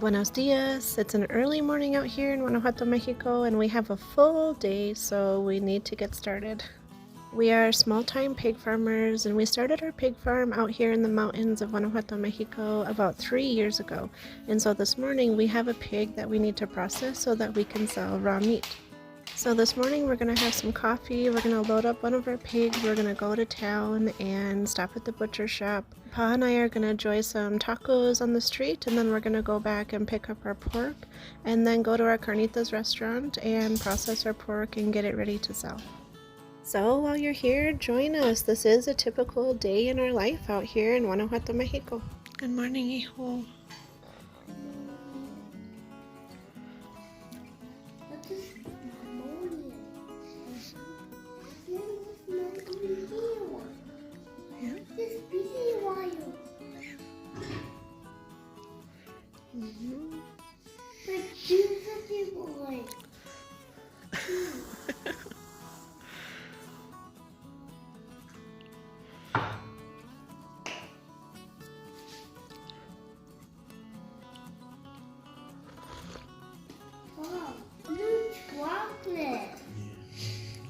Buenos dias. It's an early morning out here in Guanajuato, Mexico, and we have a full day, so we need to get started. We are small-time pig farmers, and we started our pig farm out here in the mountains of Guanajuato, Mexico about 3 years ago. And so this morning we have a pig that we need to process so that we can sell raw meat. So this morning we're going to have some coffee, we're going to load up one of our pigs, we're going to go to town and stop at the butcher shop. Pa and I are going to enjoy some tacos on the street, and then we're going to go back and pick up our pork and then go to our carnitas restaurant and process our pork and get it ready to sell. So while you're here, join us. This is a typical day in our life out here in Guanajuato, Mexico. Good morning, hijo.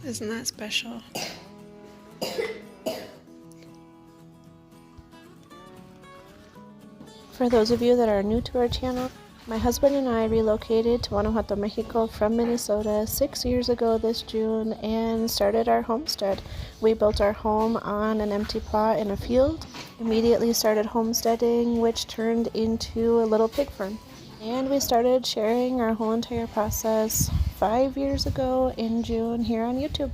Isn't that special? For those of you that are new to our channel, my husband and I relocated to Guanajuato, Mexico from Minnesota 6 years ago this June and started our homestead. We built our home on an empty plot in a field, immediately started homesteading, which turned into a little pig farm. And we started sharing our whole entire process 5 years ago in June here on YouTube.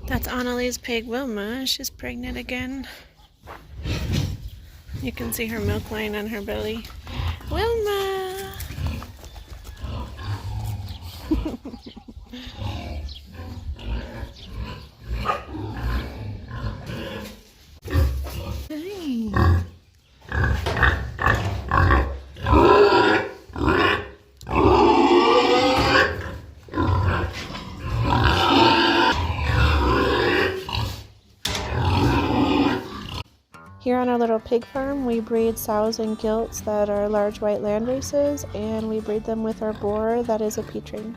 That's Annalie's pig, Wilma. She's pregnant again. You can see her milk line on her belly. Wilma! Hey. Here on our little pig farm, we breed sows and gilts that are large white land races, and we breed them with our boar that is a P-train.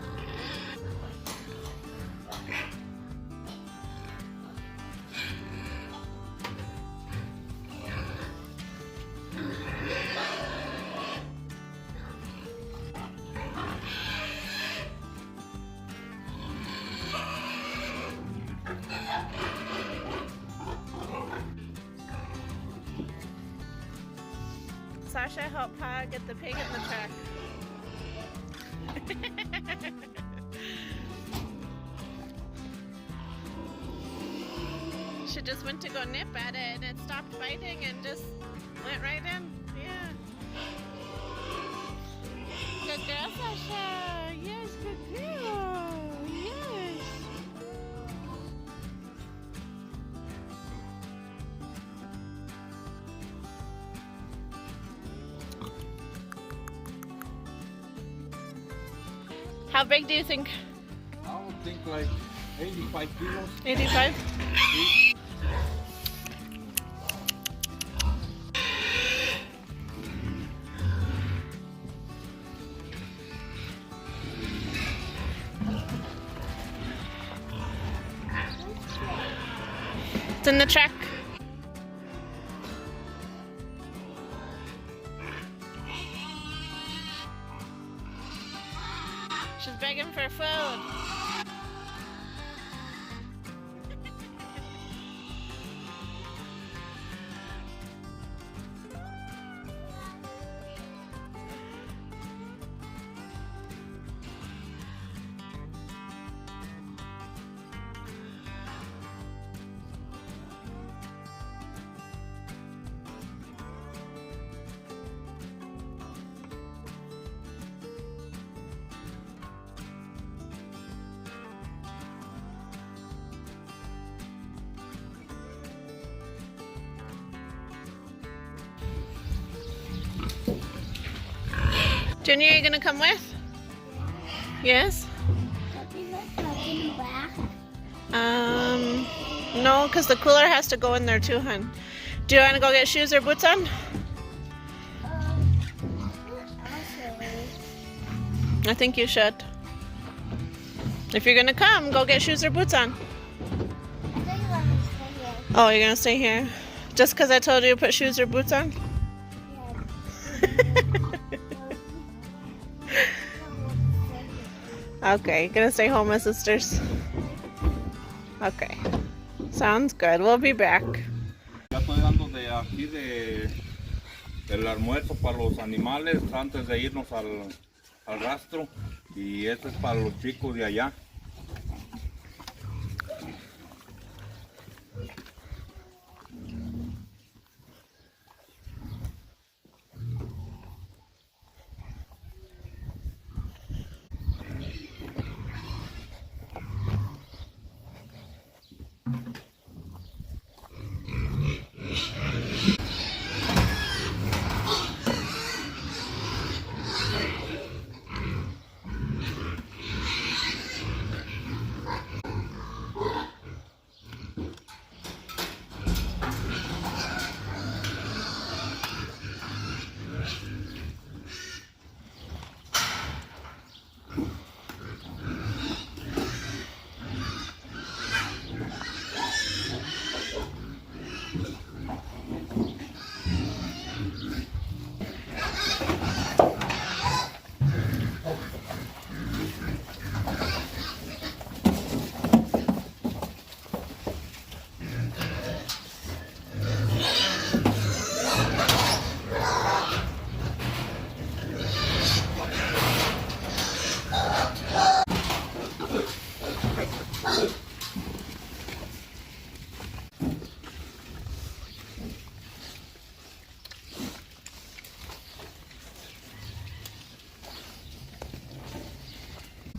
Sasha helped Pa get the pig in the truck. She just went to go nip at it and it stopped fighting and just went right in. Yeah. Good girl, Sasha. Yes, good girl. Yes. How big do you think? I would think like 85 kilos. 85? It's in the truck. She's begging for food. Junior, are you gonna come with? Yes? No, because the cooler has to go in there too, hon. Do you want to go get shoes or boots on? I think you should. If you're gonna come, go get shoes or boots on. Oh, you're gonna stay here? Just because I told you to put shoes or boots on? Okay, gonna stay home with sisters. Okay, sounds good. We'll be back. Ya estoy dando de aquí del almuerzo para los animales antes de irnos al rastro, y este es para los chicos de allá.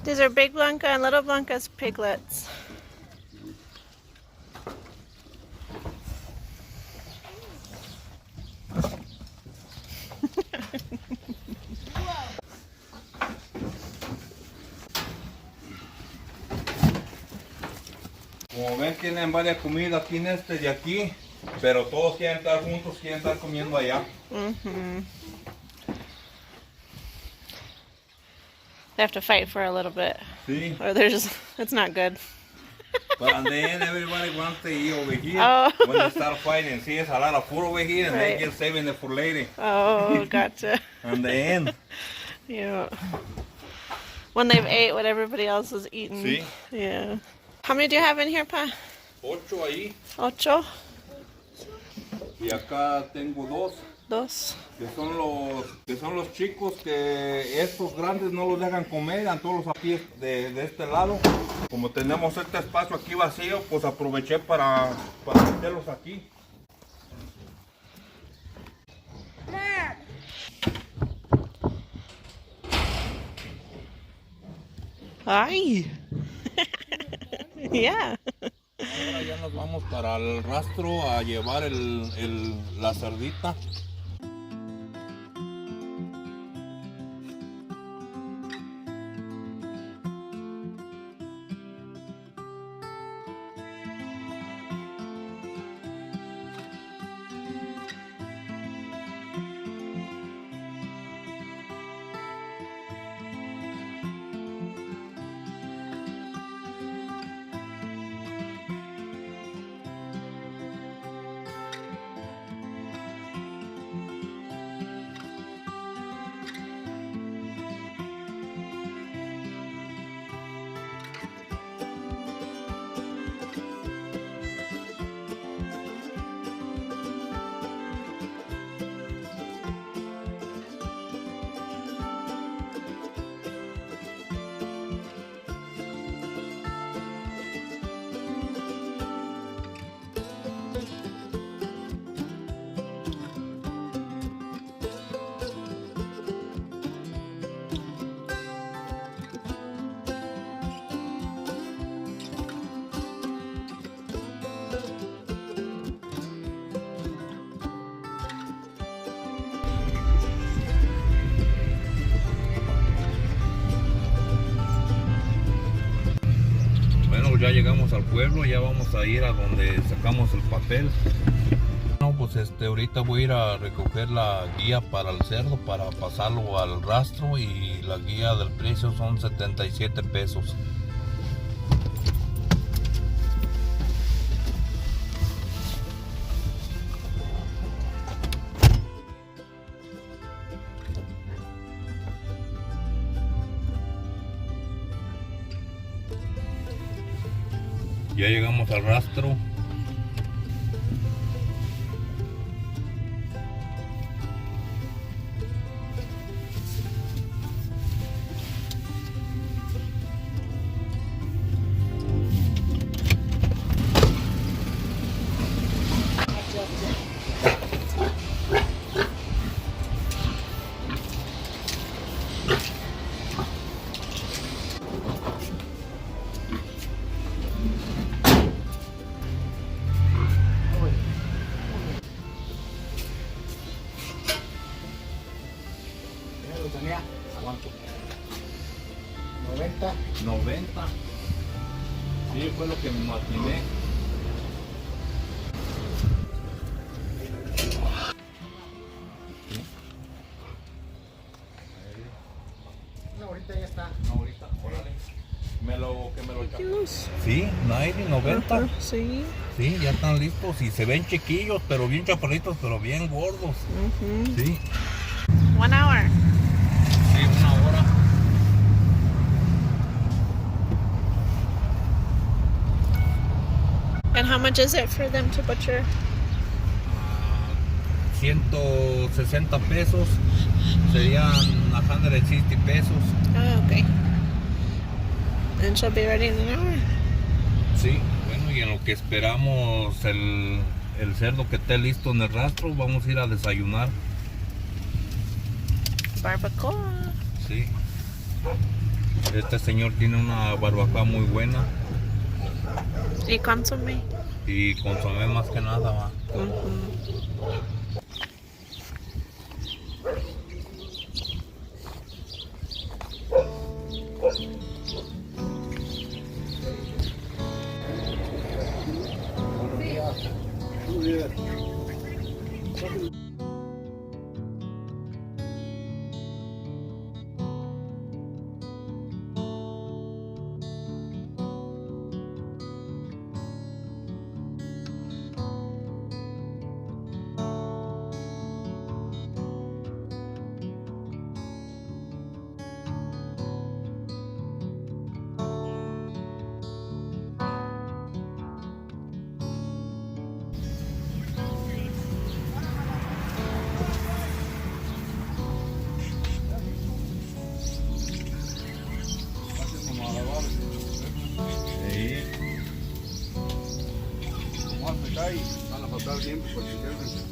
These are Big Blanca and Little Blanca's piglets. Como ven, tienen varias comidas aquí en este de aquí, pero todos quieren estar juntos, quieren estar comiendo allá. They have to fight for a little bit. Sí. Or they're just, it's not good. But then everybody wants to eat over here. Oh. When they start fighting, see, it's a lot of food over here, and Right. they get saving it for later. Oh, gotcha. And the end. Yeah. When they've ate what everybody else is eating. Sí. Yeah. How many do you have in here, Pa? 8 ahí. 8? Y acá tengo 2. 2. Que son los chicos, que estos grandes no los dejan comer, a todos los aquí de este lado. Como tenemos este espacio aquí vacío, pues aproveché para meterlos aquí. Ay. Yeah. Ahora ya nos vamos para el rastro a llevar la cerdita. llegamos al pueblo, ya vamos a ir a donde sacamos el papel. No, pues ahorita voy a ir a recoger la guía para el cerdo para pasarlo al rastro, y la guía del precio son 77 pesos. Ya llegamos al rastro. ¿Cuánto? 90. 90. Sí, fue lo que me imaginé. No, ahorita ya está. No, ahorita, órale. Que me lo Dios. Sí, 90. Ajá, sí. Sí, ya están listos y se ven chiquillos, pero bien chaparritos, pero bien gordos. Sí. 1 hour. Sí, 1 hora. And how much is it for them to butcher? 160 pesos. Serían 160 pesos. Oh, okay. And she'll be ready in an hour. Sí, bueno, y en lo que esperamos el cerdo que esté listo en el rastro, vamos a ir a desayunar. Barbacoa. Sí. Este señor tiene una barbacoa muy buena Y consomé. y consomé más que nada, va. Sí. Vamos a pegar y van a pasar tiempo porque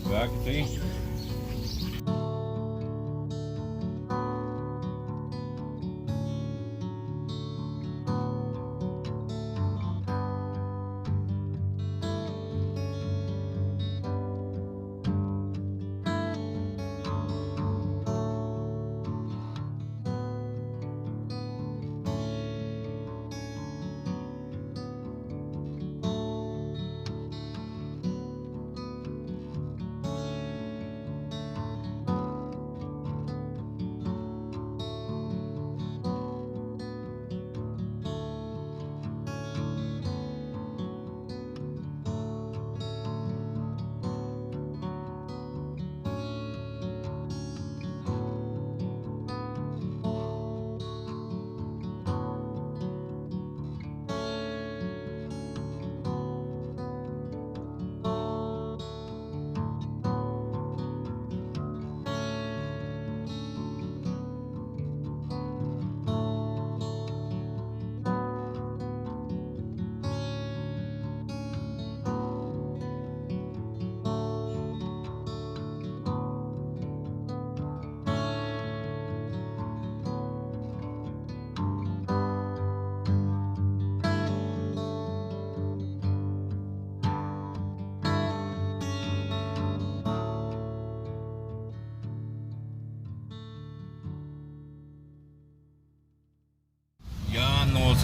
¿Verdad que sí?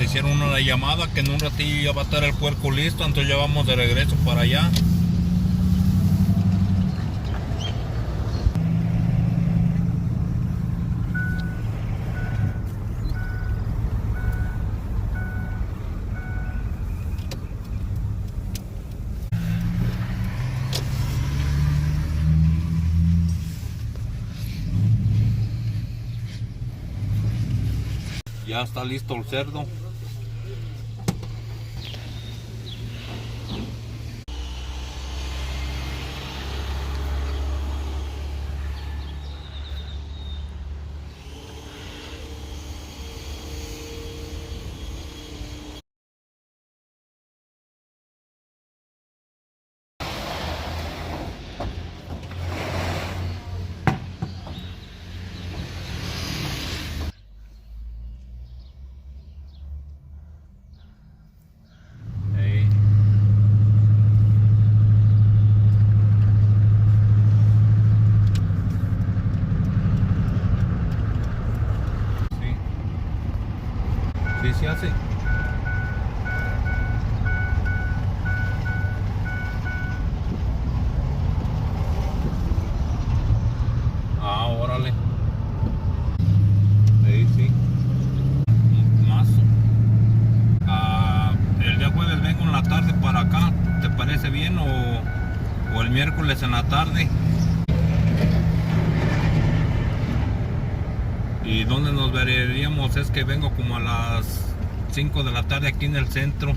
hicieron una llamada que en un ratillo ya va a estar el puerco listo, entonces ya vamos de regreso para allá. Ya está listo el cerdo. Hey. Sí. Sí, se hace. Ah, órale. Sí, sí. Más. El día jueves vengo en la tarde para acá. ¿Te parece bien? O el miércoles en la tarde. Y donde nos veríamos es que vengo como a las 5 de la tarde aquí en el centro.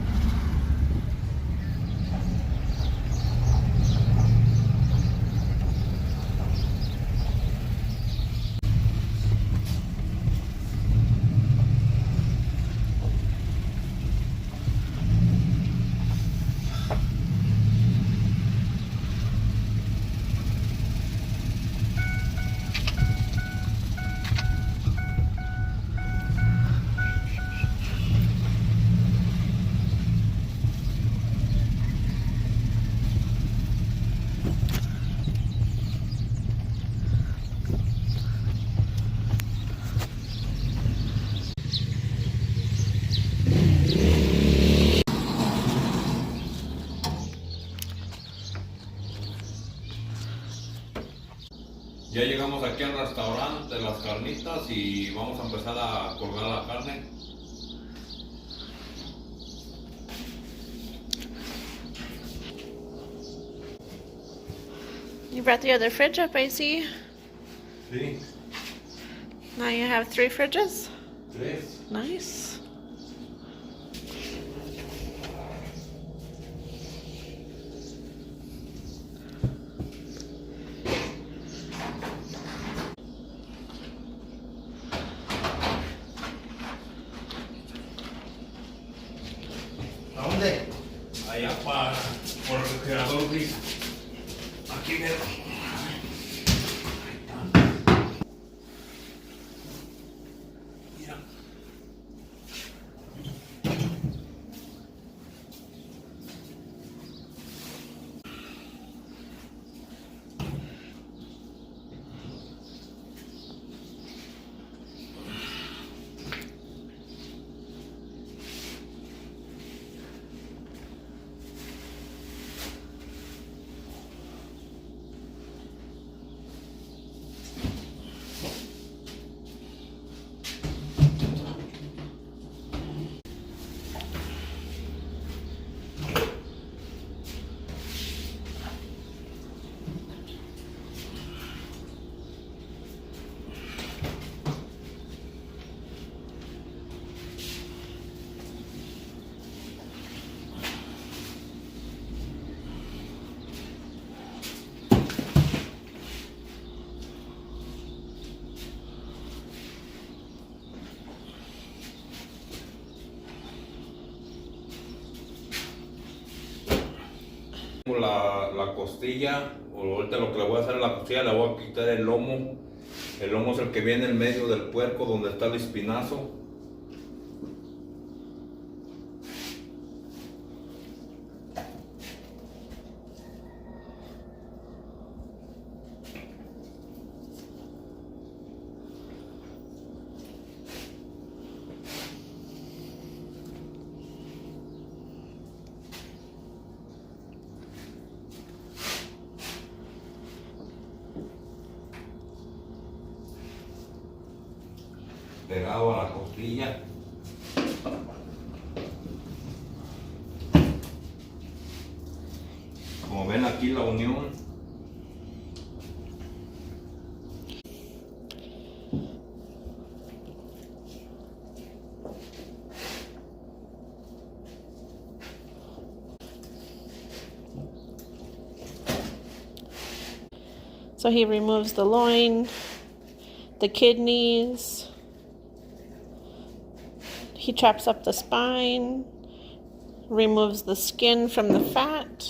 Ya llegamos aquí al restaurante de las carnitas y vamos a empezar a colgar la carne. You brought the other fridge up, I see. Sí. Now you have 3 fridges? 3. Nice. ¿A dónde? Allá para por el refrigerador gris. Aquí mero. Mira. La costilla, o ahorita lo que le voy a hacer a la costilla, le voy a quitar el lomo. El lomo es el que viene en medio del puerco donde está el espinazo. pegado a la costilla. Como ven aquí la unión. So he removes the loin, the kidneys, he chops up the spine, removes the skin from the fat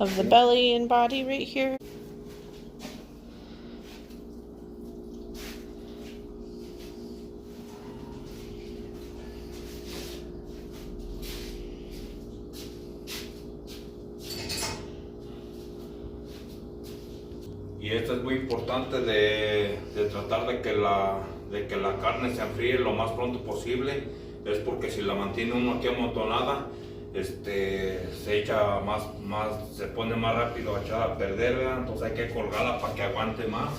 of the belly and body right here. Y esto es muy importante de tratar de que la carne se enfríe lo más pronto posible. Es porque si la mantiene uno aquí amontonada, se echa se pone más rápido a echar a perder, ¿verdad? Entonces hay que colgarla para que aguante más.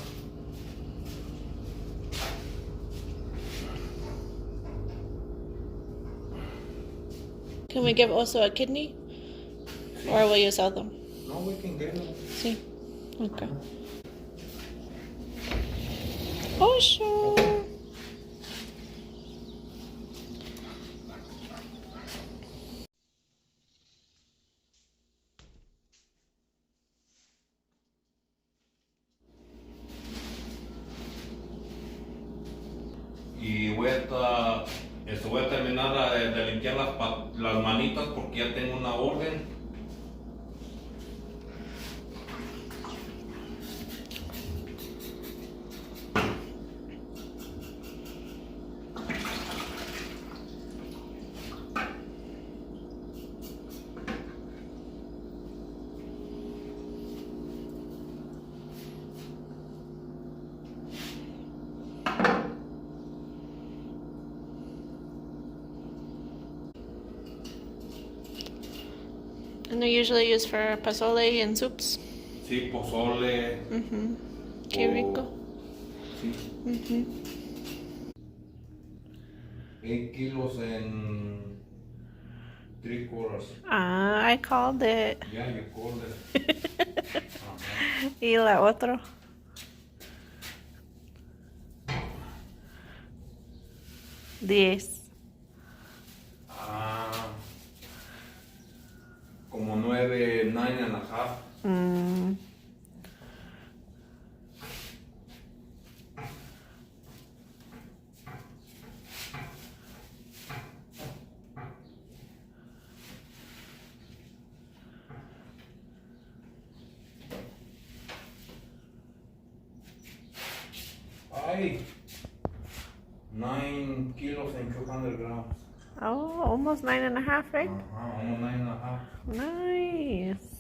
Can we give also a kidney? Or will you sell them? No, we can get them. Sí. Okay. Oh, sure. Y voy a terminar de limpiar las manitas porque ya tengo una orden. And they're usually used for pozole and soups. Sí, pozole. Qué rico. Sí. 8 kilos en 3/4. Ah, I called it. Yeah, you called it. Y la otra. Como 9.5. Ay, 9 kilos and 200 grams. Oh, almost 9.5, right? Almost 9.5. Nice.